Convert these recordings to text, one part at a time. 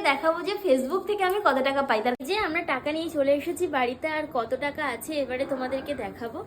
দেখাবো যে ফেসবুক থেকে আমি কত টাকা পাই। তার যে আমরা টাকা নিয়ে চলে এসেছি বাড়িতে, আর কত টাকা আছে এবারে তোমাদেরকে দেখাবো।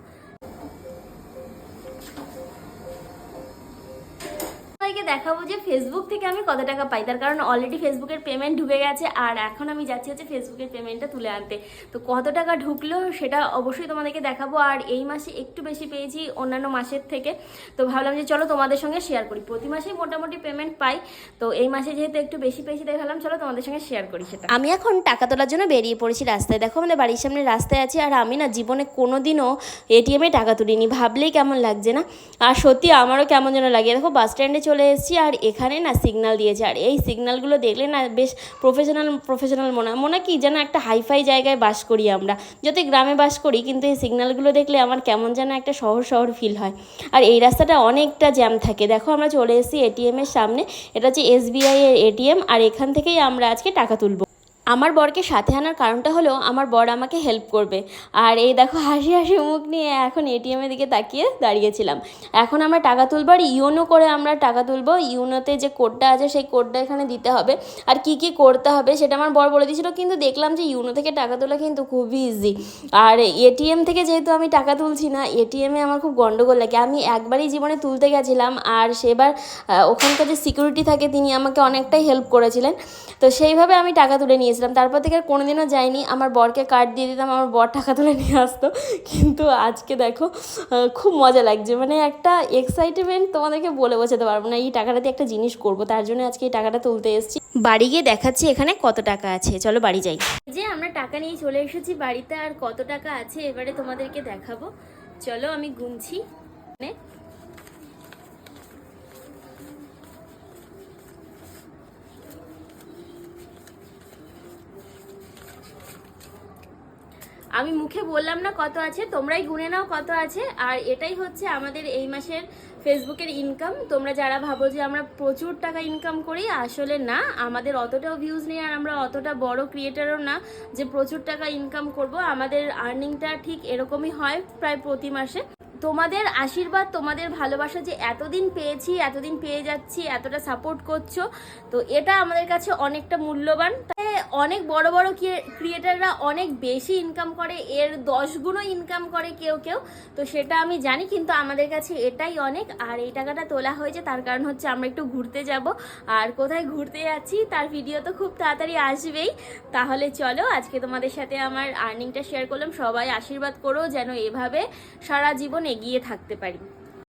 দেখাবো যে ফেসবুক থেকে আমি কত টাকা পাই, তার কারণ অলরেডি ফেসবুকের পেমেন্ট ঢুকে গেছে আর এখন আমি যাচ্ছি হচ্ছে ফেসবুকের পেমেন্টটা তুলে আনতে। তো কত টাকা ঢুকলো সেটা অবশ্যই তোমাদেরকে দেখাবো। আর এই মাসে একটু বেশি পেয়েছি অন্যান্য মাসের থেকে, তো ভাবলাম যে চলো তোমাদের সঙ্গে শেয়ার করি। প্রতি মাসেই মোটামুটি পেমেন্ট পাই, তো এই মাসে যেহেতু একটু বেশি পেয়েছি তাই ভাবলাম চলো তোমাদের সঙ্গে শেয়ার করি সেটা। আমি এখন টাকা তোলার জন্য বেরিয়ে পড়েছি রাস্তায়। দেখো আমাদের বাড়ির সামনে রাস্তায় আছি, আর আমি না জীবনে কোনোদিনও এটিএমে টাকা তুলিনি, ভাবলেই কেমন লাগছে না? আর সত্যি আমারও কেমন যেন লাগে। দেখো বাস স্ট্যান্ডে চলে এসেছি, আর এখানে না সিগন্যাল দিয়েছে, আর এই সিগন্যালগুলো দেখলে না বেশ প্রফেশনাল মনে কি যেন একটা হাইফাই জায়গায় বাস করি আমরা, যতই গ্রামে বাস করি, কিন্তু এই সিগন্যালগুলো দেখলে আমার কেমন যেন একটা শহর ফিল হয়। আর এই রাস্তাটা অনেকটা জ্যাম থাকে। দেখো আমরা চলে এসেছি এটিএমের সামনে, এটা হচ্ছে এসবিআই এর এটিএম, আর এখান থেকেই আমরা আজকে টাকা তুলবো। আমার বরকে সাথে আনার কারণটা হলো আমার বর আমাকে হেল্প করবে। আর এই দেখো হাসি মুখ নিয়ে এখন এটিএমের দিকে তাকিয়ে দাঁড়িয়েছিলাম। এখন আমরা টাকা তুলবো, আর ইউনো করে আমরা টাকা তুলবো। ইউনোতে যে কোডটা আছে সেই কোডটা এখানে দিতে হবে, আর কি করতে হবে সেটা আমার বর বলে দিয়েছিল। কিন্তু দেখলাম যে ইউনো থেকে টাকা তোলা কিন্তু খুবই ইজি, আর এটিএম থেকে যেহেতু আমি টাকা তুলছি না, এটিএমে আমার খুব গন্ডগোল লাগে। আমি একবারই জীবনে তুলতে গেছিলাম, আর সেবার ওখানকার যে সিকিউরিটি থাকে তিনি আমাকে অনেকটাই হেল্প করেছিলেন, তো সেইভাবে আমি টাকা তুলে নিয়েছিলাম। তারপর থেকে আর কোনোদিনও যাইনি, আমার বরকে কার্ড দিয়ে দিতাম, আমার বর টাকা তুলে নিয়ে আসতো। কিন্তু আজকে দেখো খুব মজা লাগছে, মানে একটা এক্সাইটমেন্ট তোমাদেরকে বলে বোঝাতে পারবো না। এই টাকাটা দিয়ে একটা জিনিস করবো, তার জন্য আজকে এই টাকাটা তুলতে এসেছি। বাড়ি গিয়ে দেখাচ্ছি এখানে কত টাকা আছে, চলো বাড়ি যাই। যে আমরা টাকা নিয়ে চলে এসেছি বাড়িতে, আর কত টাকা আছে এবারে তোমাদেরকে দেখাবো। চলো আমি গুনছি। আমি মুখে বললাম না কত আছে, তোমরাই গুনে নাও কত আছে। আর এটাই হচ্ছে আমাদের এই মাসের ফেসবুকের ইনকাম। তোমরা যারা ভাবো যে আমরা প্রচুর টাকা ইনকাম করি, আসলে না, আমাদের অতটাও ভিউজ নেই, আর আমরা অতটা বড় ক্রিয়েটারও না যে প্রচুর টাকা ইনকাম করব। আমাদের আর্নিংটা ঠিক এরকমই হয় প্রায় প্রতি মাসে। তোমাদের আশীর্বাদ, তোমাদের ভালোবাসা যে এতদিন পেয়েছি, এতদিন পেয়ে যাচ্ছি, এতটা সাপোর্ট করছো, তো এটা আমাদের কাছে অনেকটা মূল্যবান। অনেক বড় ক্রিয়েটাররা অনেক বেশি ইনকাম করে, এর 10 গুণও ইনকাম করে কেউ, তো সেটা আমি জানি, কিন্তু আমাদের কাছে এটাই অনেক। আর এই টাকাটা তোলা হয়েছে তার কারণ হচ্ছে আমরা একটু ঘুরতে যাব, আর কোথায় ঘুরতে যাচ্ছি তার ভিডিও তো খুব তাড়াতাড়ি আসবেই। তাহলে চলো আজকে তোমাদের সাথে আমার আর্নিংটা শেয়ার করলাম। সবাই আশীর্বাদ করো যেন এভাবে সারা জীবন এগিয়ে থাকতে পারি।